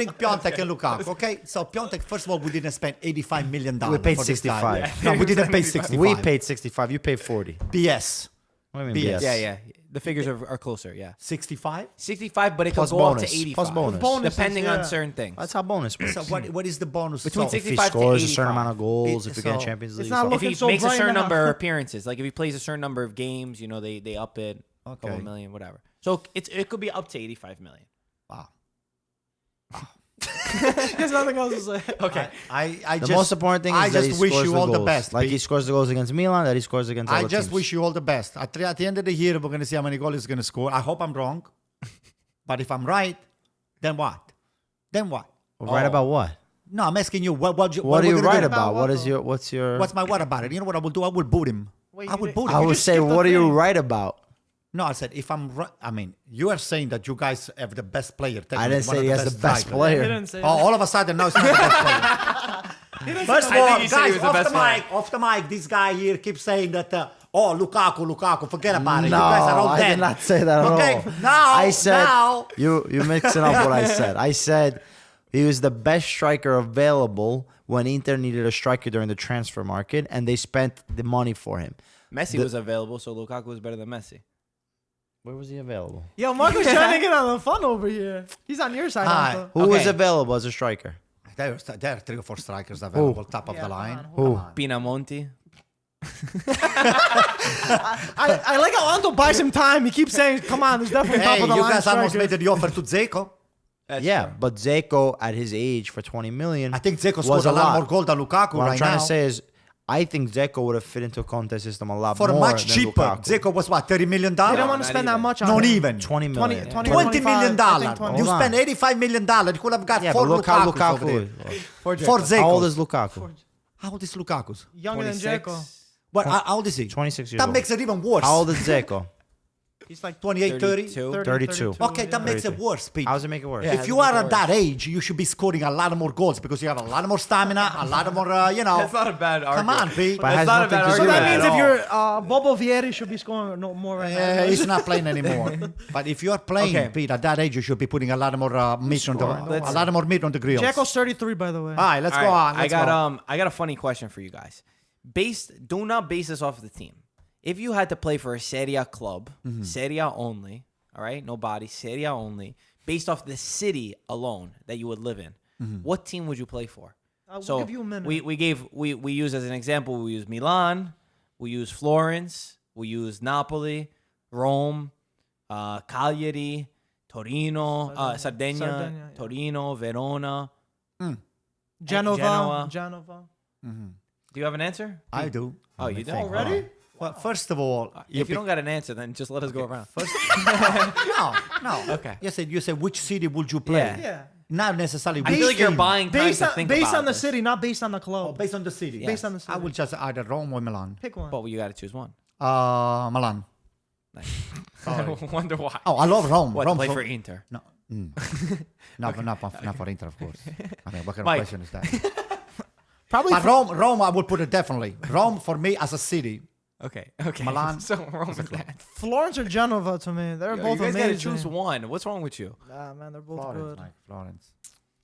Piontek and Lukaku. Okay, so Piontek. First of all, we didn't spend $85 million. We paid for this guy. 65. No, we didn't pay 65. We paid 65. You paid 40. BS. What do you mean BS. BS? Yeah. The figures are closer, yeah. 65. 65, but it Plus could go up bonus. to 85. Plus bonus. Bonuses, Depending on yeah. certain things. That's how bonus works. So what is the bonus? Between So, If he 65 to scores a certain 85. amount of goals, if we get a So, Champions League, it's not stuff. If he looking so makes a bright certain now. number of appearances, like if he plays a certain number of games, they up it a couple Okay. million, whatever. So it could be up to 85 million. Wow. There's nothing else to say. Okay. I the just, most important thing is I that just he wish scores you the all goals. the best. Like Pete. he scores the goals against Milan, that he scores against I other just teams. wish you all the best. At the end of the year, we're going to see how many goals he's going to score. I hope I'm wrong. But if I'm right, then what? Then what? Right about what? No, I'm asking you. What What are we're you gonna right do? about? What What is though? your? What's your? What's my what about it? You know what I will do? I will boot him. Wait, I you will did- boot him. I You would just say, skipped the what are you thing. right about? No, I said if I'm right. I mean, you are saying that you guys have the best player. I didn't one say of he has the best strikers. He player. didn't say Oh, that. all of a sudden now it's not the best player. First of I think all, he said he guys, was the off best the mic, off the mic, this guy here keeps saying that, Lukaku, forget about it. No, you guys are all I dead. did not say that at Okay, all. now, I said now, you mixing up what I said. I said he was the best striker available when Inter needed a striker during the transfer market, and they spent the money for him. Messi was available, so Lukaku was better than Messi. Where was he available? Yo, Marco's trying to get on the fun over here. He's on your side. Hi. Anto. Who was Okay. available as a striker? there are 3 or 4 strikers available, top of Yeah, the come line. on, Who? Pinamonti. I like how Anto buys him time. He keeps saying, "Come on, there's definitely top Hey, of the you line guys almost strikers." made the offer to Dzeko. That's Yeah, true. but Zeko at his age for 20 million. I think Dzeko was scored a lot lot. more goal than Lukaku What right I'm trying now. to say is, I think Dzeko would have fit into Conte's system a lot For more much than cheaper. Lukaku. Dzeko was what, $30 million? They didn't want not to spend that even. much on Not him. even. 20 million. 20 $20 million. I think 20. You Hold spend on. $85 million. You could have got Yeah, four but look how Lukakus over there. Lukaku. For Dzeko. How old is Lukaku? How old is Lukaku? Younger than 26. Dzeko. What, how old is he? 26 years That old. makes it even worse. How old is Dzeko? He's like 28, 30? 32. 32. Okay, that makes it 32. worse, Pete. How does it make it worse? Yeah. If you are at that age, you should be scoring a lot more goals because you have a lot more stamina, a lot more, That's not a bad argument. Come on, Pete. But it has That's not a nothing bad to do So with that it means at if all. you're Bobo Vieri should be scoring more right now. He's not playing anymore. But if you are playing, Okay. Pete, at that age, you should be putting a lot more meat on the Let's- a lot more meat on the grill. Dzeko's 33, by the way. All right, let's All go right, on. Let's go. I got a funny question for you guys. Do not base this off the team. If you had to play for a Serie A club, Serie A only, all right, no body, Serie A only, based off the city alone that you would live in, what team would you play for? We'll give you a minute. We use as an example, we use Milan, we use Florence, we use Napoli, Rome, Cagliari, Torino, Sardinia, Sardinia, yeah. Torino, Verona. Genova. Do you have an answer? I do. Oh, you do? Already? Well, first of all, If you don't got an answer, then just let us go around. no. Okay. You said which city would you play? Yeah. Yeah. Not necessarily. I which feel like you're team. buying time to think Based about on the this. city, not based on the Oh, club. based on the city. Based on the I city. will just either Rome or Milan. Pick one. But you got to choose one. Milan. Nice. I wonder why. Oh, I love Rome. What, Rome play for Inter? No. Not for Inter, of course. I mean, what kind of Mike. question is that? Probably But Rome, I would put it definitely. Rome for me as a city. Okay. Milan. So Rome and that. Florence or Genova to me. They're You both guys got to amazing. choose one. What's wrong with you? Nah, man, they're both Florence, good. Mike, Florence.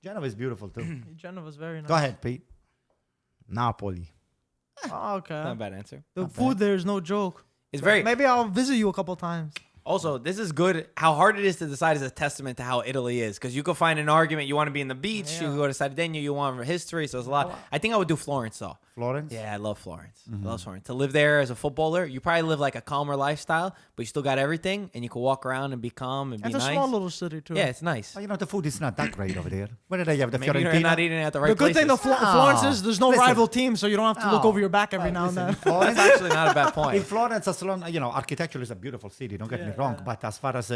Genova is beautiful too. Genova's very nice. Go ahead, Pete. Napoli. Oh, okay. Not a bad answer. The food there is no joke. It's very. Maybe I'll visit you a couple times. Also, this is good. How hard it is to decide is a testament to how Italy is. Because you could find an argument. You want to be in the beach. You Yeah. go to Sardinia. You want history. So it's a lot. I think I would do Florence, though. Florence? Yeah, I love Florence. I love Florence. To live there as a footballer, you probably live like a calmer lifestyle, but you still got everything, and you can walk around and be calm and be It's a nice. small little city too. Yeah, it's nice. Oh, you know, the food is not that great over there. Where did they have the Maybe you're Fiorentina? not eating at the right The good thing places. of Florence is there's no Listen. rival team, so you don't have to look No. over your back every now and Listen, then. Florence, That's actually not a bad in point. Florence, as long, architecture is a beautiful city. Don't get me wrong. But as far as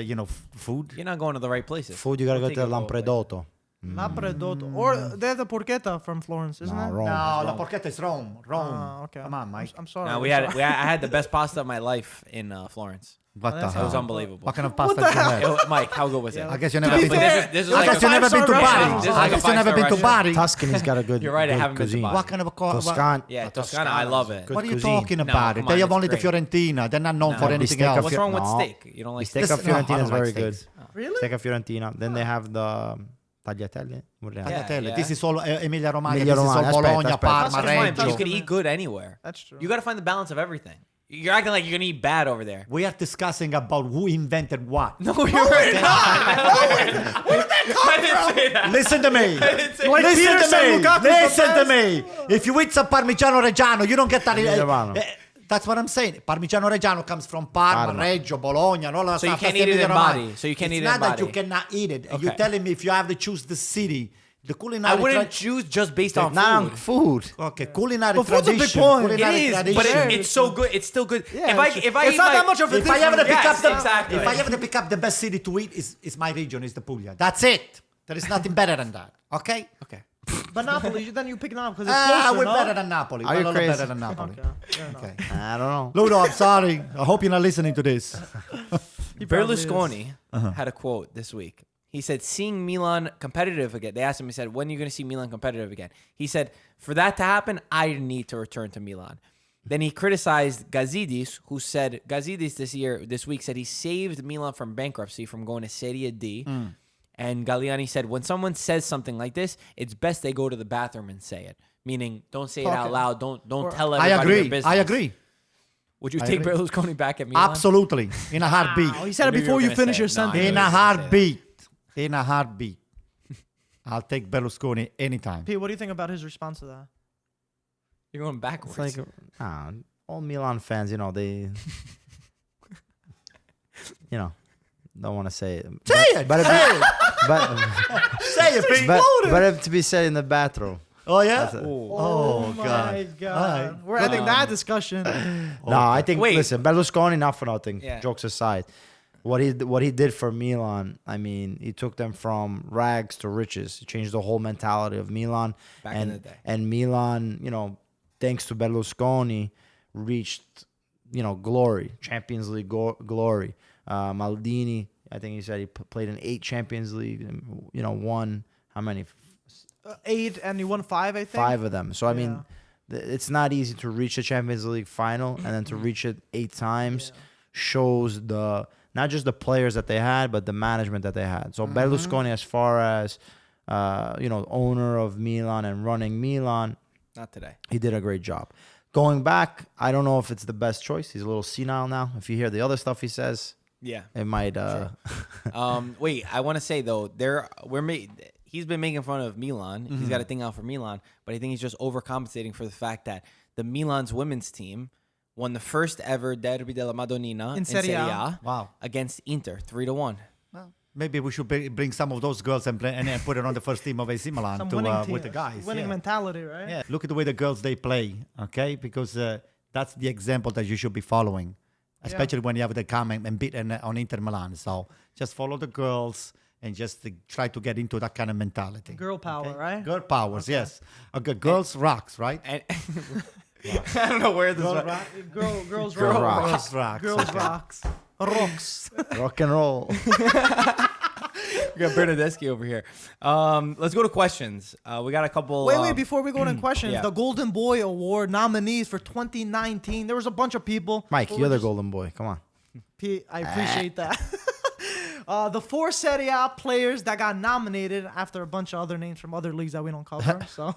food, You're not going to the right places. Food, you gotta Don't go take to a local place. Lampredotto. Lampredotto. Or they have the porchetta from Florence, isn't No, it? Rome. no, la porchetta is Rome. Rome. Okay. Come on, Mike. I'm sorry. No, I'm sorry. I had the best pasta of my life in Florence. What the that's- It was hell? unbelievable. What kind of pasta did you the have? Mike, how good was it? I guess you To never be been. fair, This is I like guess a you never been to five-star Bari. restaurant. This is I like a guess you never been to five-star Bari. Tuscany's got a good. You're right, I good haven't been to cuisine. Bari. What kind of Toscana. Yeah, Toscana, I love it. Good What are you cuisine. talking No, about? come They on, have it's only the great. Fiorentina. They're not known No, for the anything steak of else. What's wrong with No. steak? You don't like The steak steak? of No, I Fiorentina don't is like very steaks. good. Really? Steak of Fiorentina. Then they have the tagliatelle. Tagliatelle. Yeah. This is all Emilia Romagna. Emilia This is all Romagna. That's bad, Bologna, that's bad. Parma, That's That's fine, but you Reggio. could eat good anywhere. That's true. You got to find the balance of everything. You're acting like you're gonna eat bad over there. We are discussing about who invented what. No, you're not. I didn't say that. Listen to me. Like Listen Peter to said, me. Lukaku's the Listen to best. me. If you eat some Parmigiano Reggiano, you don't get that. Reggiano. That's what I'm saying. Parmigiano Reggiano comes from Parma, Parma. Reggio, Bologna, and all that So you stuff. can't That's eat it in Emilia Romagna. body. So you can't It's eat it in not that you body. cannot eat it. Okay. You're telling me if you have to choose the city, the culinary. I wouldn't choose just based on Not food. food. Okay, culinary But food's a big tradition. point. It Culinary is, tradition. but Sure. it's so good. It's still good. Yeah, if I it's eat not my, that much of a if I ever difference. pick Yes, up the exactly. if I ever pick up the best city to eat is my region, is the Puglia. That's it. There is nothing better than that. Okay. Okay. But Napoli, then you pick Napoli because it's closer, We're no? better than Napoli. Are We're you a little crazy? better than Napoli. Okay, fair enough. Okay. I don't know. Ludo, I'm sorry. I hope you're not listening to this. He probably is. Berlusconi had a quote this week. He said, seeing Milan competitive again. They asked him, he said, when are you going to see Milan competitive again? He said, for that to happen, I need to return to Milan. Then he criticized Gazidis, who said, Gazidis this week said he saved Milan from bankruptcy, from going to Serie D. And Galliani said, when someone says something like this, it's best they go to the bathroom and say it. Meaning, don't say it Talk out it. loud. Don't tell I everybody your agree. business. I agree. Would you I take agree. Berlusconi back at Milan? Absolutely. In a heartbeat. Oh, he said it I knew you before were you gonna finish say your it. No, I sentence. knew In you a were gonna say that. heartbeat. In a heartbeat. I'll take Berlusconi anytime. Pete, what do you think about his response to that? You're going backwards. It's like all Milan fans, they, don't want to say it. Say it. But Say if, it. but Say it, Pete. but if to be said in the bathroom. Oh yeah. That's it. Oh, my God. God. All right. We're ending that discussion. No, I think Wait. listen, Berlusconi, not for nothing. Yeah. Jokes aside, what he did for Milan, I mean, he took them from rags to riches. He changed the whole mentality of Milan. Back and in the day. And Milan, thanks to Berlusconi, reached glory, Champions League glory. Maldini, I think he said he played in 8 Champions League. Won how many? 8 and you won 5, I think. 5 of them. So I mean, it's not easy to reach the Champions League final and then to reach it 8 times shows not just the players that they had, but the management that they had. So Berlusconi, as far as owner of Milan and running Milan, Not today. he did a great job. Going back, I don't know if it's the best choice. He's a little senile now. If you hear the other stuff he says, Yeah. it might. Wait, I want to say though, he's been making fun of Milan. He's got a thing out for Milan, but I think he's just overcompensating for the fact that the Milan's women's team won the first ever Derby della Madonnina in Serie A Wow. against Inter 3-1. Maybe we should bring some of those girls and put it on the first team of AC Milan Some to winning team. with the guys. Winning mentality, right? Yeah, look at the way the girls they play, okay? Because that's the example that you should be following, especially when you have the come and beat on Inter Milan. So just follow the girls and just try to get into that kind of mentality. Girl power, right? Girl powers, yes. Okay, girls rocks, right? And I don't know where this Girl is. rock. Girls Girl rock. rock. Girls rocks. Girls okay. rocks. Rocks. Rock and roll. We got Bernadeschi over here. Let's go to questions. We got a couple. Wait, before we go into questions, yeah. the Golden Boy Award nominees for 2019. There was a bunch of people. Mike, But you're we're the just- golden boy. Come on. I appreciate that. The 4 Serie A players that got nominated after a bunch of other names from other leagues that we don't cover. So,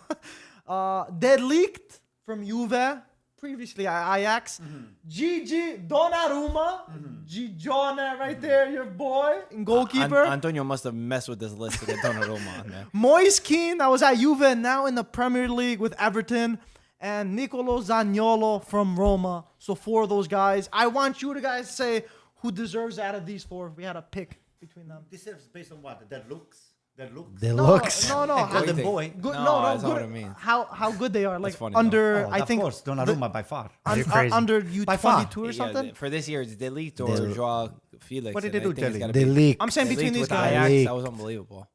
De Ligt from Juve, previously Ajax. Gigi Donnarumma, Gigione right there, your boy, and goalkeeper. Antonio must have messed with this list to get Donnarumma on there. Moise Kean, that was at Juve, and now in the Premier League with Everton. And Nicolo Zaniolo from Roma. So 4 of those guys. I want you to guys say who deserves out of these 4 if we had a pick between them. This is based on what? Their looks? Their looks? The looks. No. Golden think? boy. Good, No, no, that's not good. what it means. How good they are, like funny, under, Oh, I think, of course, Donnarumma by far. You're crazy. under By far. U22 or something. For this year, it's De Ligt or De- Joao Felix. What did and they I do, think it's De gotta The be leak. I'm saying De between Ligt these with guys. Ajax, League. that was unbelievable.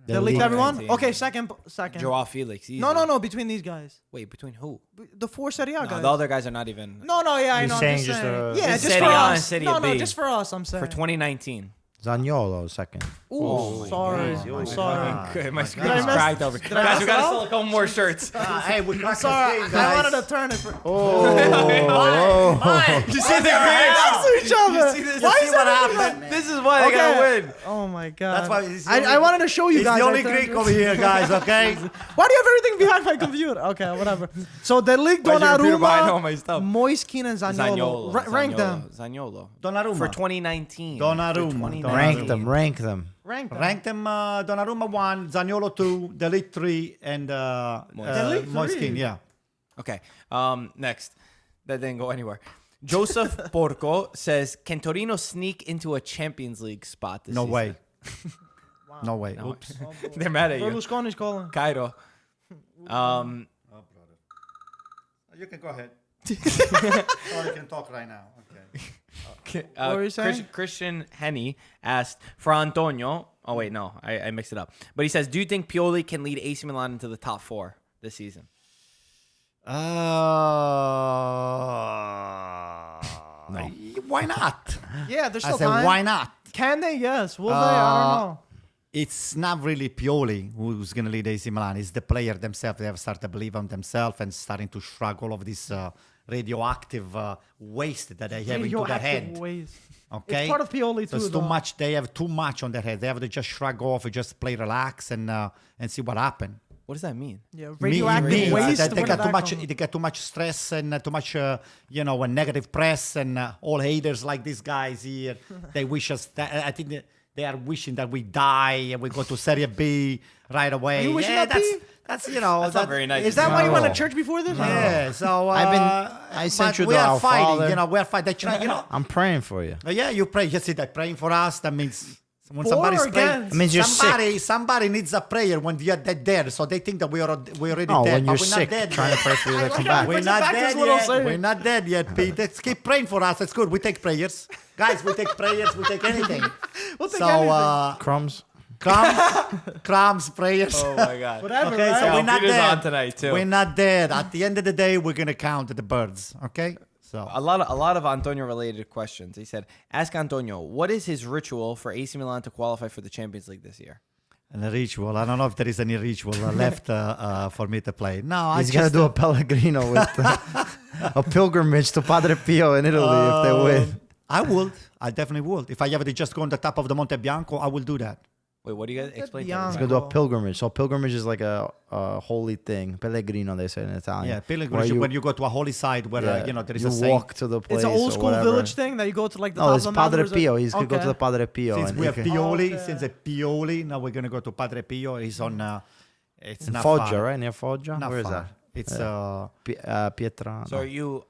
The league, leak. everyone? 19. Okay, second. Joao Felix. Easy. No, between these guys. Wait, between who? The 4 Serie A No, guys. the other guys are not even. No, yeah, I You're know. I'm saying just just, saying. uh, Yeah, It's just Serie for A and us. Serie No, B. just for us, I'm saying. For 2019. Zaniolo second. Ooh, sorry. God. I'm sorry. Okay, my I screen's mess- cracked over. did I Guys, mess we it gotta up? sell a couple more shirts. Hey, we cracked Sorry, the game, I guys. wanted to turn it for. You see the Next to each other. see this? Why See is what that happened? This is why they gotta win. Oh my god. That's why he's the I only- wanted to show you He's guys. the I only turned Greek it. over here, guys, okay? Why do you have everything behind my computer? Okay, whatever. So the league Why's your computer behind all Donnarumma, my stuff? Moise Kean, and Zaniolo. Rank them. Zaniolo. Donnarumma. For 2019. Donnarumma. For 2019. Rank them. Rank them. Rank them. Rank them Donnarumma 1, Zaniolo 2, De Ligt 3, and De Ligt Moise 3. Kean, yeah. Okay. Next. That didn't go anywhere. Joseph Porco says, can Torino sneak into a Champions League spot this No season? way. No way. No. Oops. They're mad at you. Berlusconi's calling. Cairo. You can go ahead. Or you can talk right now. Okay. What were you saying? Christian Henny asked for Antonio. Oh, wait, no. I mixed it up. But he says, do you think Pioli can lead AC Milan into the top 4 this season? Why not? Yeah, there's I still said, time. why not? Can they? Yes. Will they? I don't know. It's not really Pioli who's going to lead AC Milan. It's the player themselves. They have started to believe on themselves and starting to shrug all of this radioactive waste that they have into their Radioactive head. waste. Okay, It's part of Pioli So too, it's too though. much. They have too much on their head. They have to just shrug off and just play relax and see what happens. What does that mean? Yeah, radioactive Means waste. that they where got did too that much. come from? They get too much stress and too much, a negative press and all haters like these guys here. They wish us that. I think they are wishing that we die and we go to Serie B right away. You wishing yeah, that be? that's That's not very nice. Is that why you went to No. church before this? Yeah. So I sent but you we the are Our fighting. Father. We are fighting. They try. I'm praying for you. Yeah, you pray. You see that praying for us. That means When 4 somebody's against- praying, It means you're sick. somebody needs a prayer when you're dead, so they think that we're already No, dead. when you're but we're sick, not dead trying yet. to pray for you to come how back. he We're puts it not back to his dead little yet. saying. We're not dead yet, Pete. Let's keep praying for us. It's good. We take prayers. Guys, we take prayers. We take anything. We'll take So, anything. Crumbs. crumbs, prayers. Oh my god. Whatever, Okay, right? so we're not Peter's dead. on tonight, too. We're not dead. At the end of the day, we're gonna count the birds. Okay. So A lot of Antonio related questions. He said, "Ask Antonio, what is his ritual for AC Milan to qualify for the Champions League this year?" and a ritual. I don't know if there is any ritual left for me to play. No, He's gonna do a Pellegrino with a pilgrimage to Padre Pio in Italy if they win. I would. I definitely would. If I ever just go on the top of the Monte Bianco, I will do that. Wait, what do you guys explain? Bianco. He's gonna do a pilgrimage. So pilgrimage is like a holy thing. Pellegrino, they say in Italian. Yeah, pilgrimage when you go to a holy site where there is you a saint. walk to the place. It's an old or school whatever. village thing that you go to like the No, top it's of the mountain. Padre or is it- Pio. He's gonna go to Okay. the Padre Pio. Since and we he have can- Pioli, Okay. since a Pioli, now we're gonna go to Padre Pio. He's on. It's not Foggia, far. right? Near Foggia? Not Where is far. that? It's Pietra. So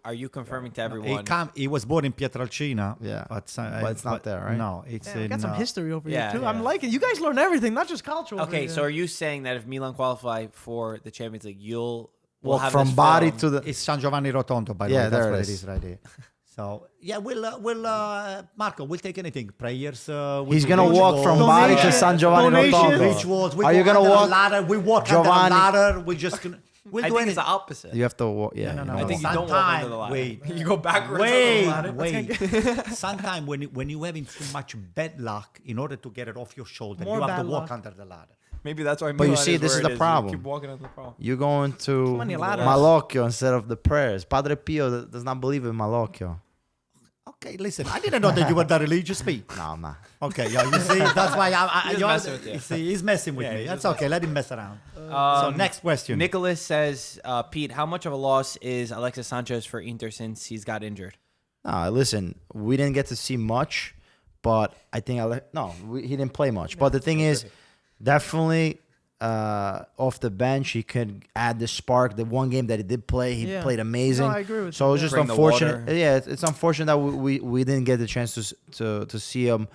are you confirming to everyone? he was born in Pietrelcina. Yeah. but it's not there, right? No, it's Yeah, we in. got some history over yeah, here too. yeah. I'm liking. You guys learn everything, not just culture. over Okay, here. so are you saying that if Milan qualify for the Champions League, we'll Walk have from this Bari film? to the. It's San Giovanni Rotondo, by the Yeah, way. That's there it what it is. is right here. So yeah, we'll Marco, we'll take anything. Prayers. He's gonna walk from Bari to San Giovanni Donations. Rotondo. Rituals. We Are you go gonna under a walk? ladder. We walk Giovanni- under a ladder. We just gonna. We'll I do think it's anything. the opposite. You have to walk. Yeah. No, no, I no. think you don't walk under the ladder. Wait. You go backwards under the ladder. Wait. Sometimes when you're having too much bad luck, in order to get it off your shoulder, More you have bad to walk luck. under the ladder. Maybe that's why. But you Milan see, is this where is it the You problem. keep walking under the problem. You're going to many ladders. Malocchio instead of the prayers. Padre Pio does not believe in Malocchio. Okay, listen. I didn't know that you were that religious, Pete. No, nah. Okay, yeah, you see, that's why He's messing with you. See, he's messing with Yeah, me. he's That's just okay. Let him mess around. So next question. Nicholas says, Pete, how much of a loss is Alexis Sanchez for Inter since he's got injured? Listen, we didn't get to see much, but I think he didn't play much. But the thing is, definitely off the bench, he could add the spark. The one game that he did play, he Yeah. played amazing. No, I agree with so you. it was just Bring the unfortunate. water. Yeah, it's unfortunate that we didn't get the chance to see him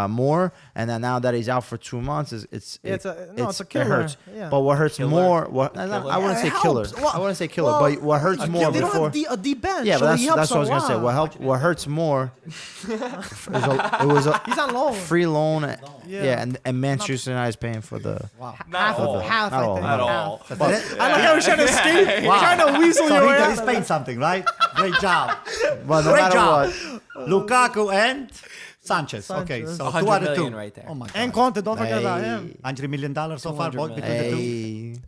more. And then now that he's out for 2 months, it's a killer. It hurts. Yeah. But what hurts Killer? more? Killer? I wouldn't Yeah, say it killer. helps. Well, I wouldn't say killer. well, but what hurts more they before? don't have a deep bench. Yeah, so but he that's helps what I was a gonna say. lot. What hurts more? it was a He's on loan. free loan. Yeah. Yeah, and Manchester United is paying for the. half, all. half, Not I all. think. At half. all. I like how he's trying to escape, trying to weasel So your way he's out. paying something, right? Great job. But no Great matter job. what, Lukaku and Sanchez. Okay, Sanchez. so 100 2 out of million 2. right there. Oh my God. And Conte, don't forget about Hey. him. $100 million so far, 200 both between the two. hey.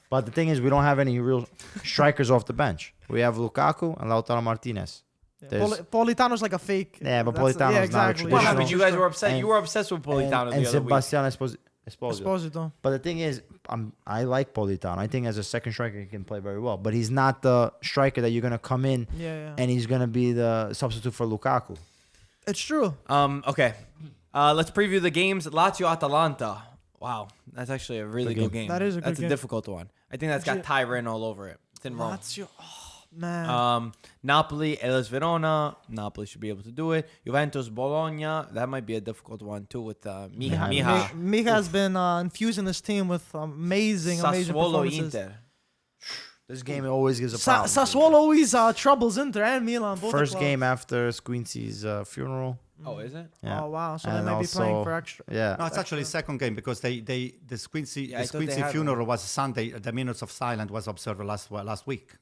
But the thing is, we don't have any real strikers off the bench. We have Lukaku and Lautaro Martinez. There's- Politano's like a fake. Yeah, but That's- Politano's yeah, not a exactly. What traditional- happened? You guys were upset. And- You were obsessed with Politano and the other week. Sebastian Esposito. Esposito. But the thing is, I like Politano. I think as a second striker, he can play very well. But he's not the striker that you're going to come in Yeah. and he's going to be the substitute for Lukaku. It's true. Okay. Let's preview the games. Lazio-Atalanta. Wow. That's actually a really Good good game. game. That is a good That's game. a difficult one. I think that's got Legit. Tyrann all over it. It's in Rome. Lazio. Oh, man. Napoli, Hellas Verona. Napoli should be able to do it. Juventus, Bologna. That might be a difficult one too with Miha. Mika has been infusing this team with amazing Sassuolo, performances. Inter. This game always gives a problem. Sassuolo always troubles Inter and Milan. Both the First clubs. game after Squincy's funeral. Oh, is it? Yeah. Oh wow! So they And might be playing also- for extra. Yeah. No, it's actually second game because the Squincy Yeah, I the thought they Squincy had funeral was Sunday. The minutes of silence was observed last week.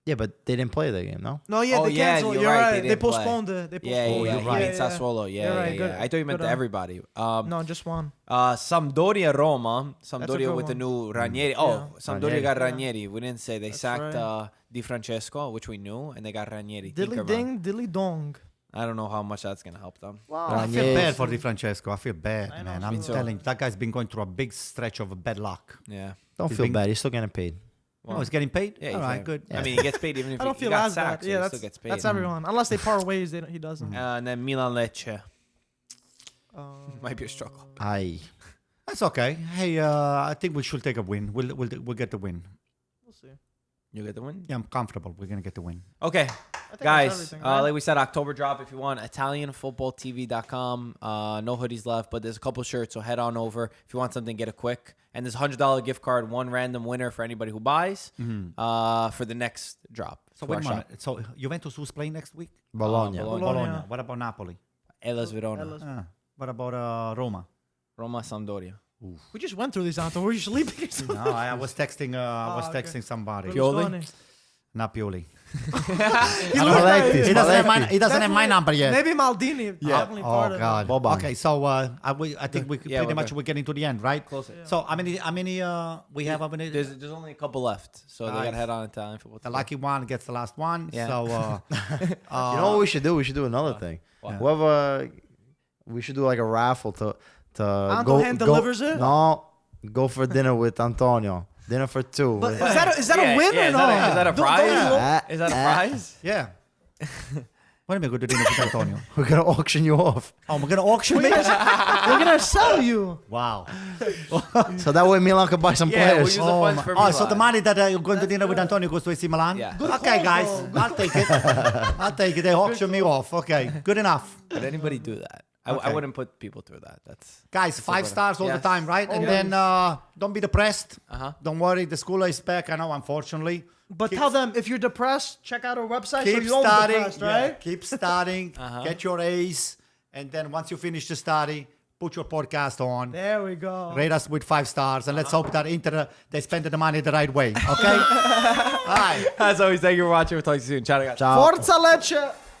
Yeah, but they didn't play the game, no? No, yeah, Oh, they yeah, canceled. you're You're right, right. they They didn't play. postponed it. They Yeah, postponed yeah, it. yeah. Against Sassuolo. Yeah, You're right, yeah, good. yeah. I thought you meant Good, everybody. No, just one. Sampdoria, Roma. That's a Sampdoria good with the one. new Ranieri. Oh, Yeah. Sampdoria Ranieri. got Ranieri. We didn't say they That's sacked right. Di Francesco, which we knew, and they got Ranieri. Dilly Tinker ding, dilly dong. I don't know how much that's gonna help them. Wow. I feel Yes. bad for Di Francesco. I feel bad, I know, man. me I'm too. telling you, that guy's been going through a big stretch of bad luck. Yeah. Don't He's feel been- bad. He's still getting paid. Oh, he's getting paid? Yeah, All he's right, like- good. I mean, he gets paid even if I don't he feel got as bad. sacked, so Yeah, he that's still gets paid. that's everyone. Unless they part ways, he doesn't. And then Milan Lecce Uh, might be a struggle. Aye. That's okay. Hey, I think we should take a win. We'll get the win. We'll see. You get the win. Yeah, I'm comfortable. We're gonna get the win. Okay. that's Guys, everything, right? like we said, October drop if you want. ItalianFootballTV.com. No hoodies left, but there's a couple shirts, so head on over. If you want something, get it quick. And there's $100 gift card, one random winner for anybody who buys for the next drop. So to wait a our minute. So Juventus who's playing next week? Bologna. Bologna. What about Napoli? Elas Verona. Hellas. What about Roma? Roma Sampdoria. We just went through these, Anto. Were you sleeping or something? No, I was texting. okay. Texting somebody. Pioli? Not Pioli. I don't like this. He doesn't have my. Maletti. He doesn't have my number yet. Maybe Maldini. Definitely part Oh of God. Boban. Okay, so I think we Yeah, pretty we're much good. we're getting to the end, right? Closer. So how many we have? How many? There's only a couple left, so they got to Nice. head on Italian football. The lucky one gets the last one. Yeah. So You know what we should do? We should do another thing. What? Whoever, we should do like a raffle to Anto hand delivers it? No, go for dinner with Antonio. Dinner for two. But is that a win or is no? that a Don't- prize? don't- Is that a prize? yeah. What am I going to do with Antonio? We're gonna auction you off. Oh, we're gonna auction me. We're gonna sell you. Wow. So that way Milan can buy some Yeah, we'll players. use the funds for Oh, so Milan. the money that you're going to dinner with Antonio goes to AC Milan? Yeah. Good Okay, call, guys. bro. I'll take it. I'll take it. They auction me off. Okay, good enough. Would anybody do that? I Okay. wouldn't put people through that. That's Guys, 5 stars all the Yes. time, right? And then don't be depressed. Don't worry, the school is back. I know, unfortunately. But Keep- tell them if you're depressed, check out our website so Keep you don't be studying. depressed, Yeah, right? keep studying. Get your A's. And then once you finish the study, put your podcast on. There we go. Rate us with 5 stars. And let's hope that Inter, they spend the money the right way. Okay? All right. As always, thank you for watching. We'll talk to you soon. Ciao, guys. Ciao. Forza Lecce!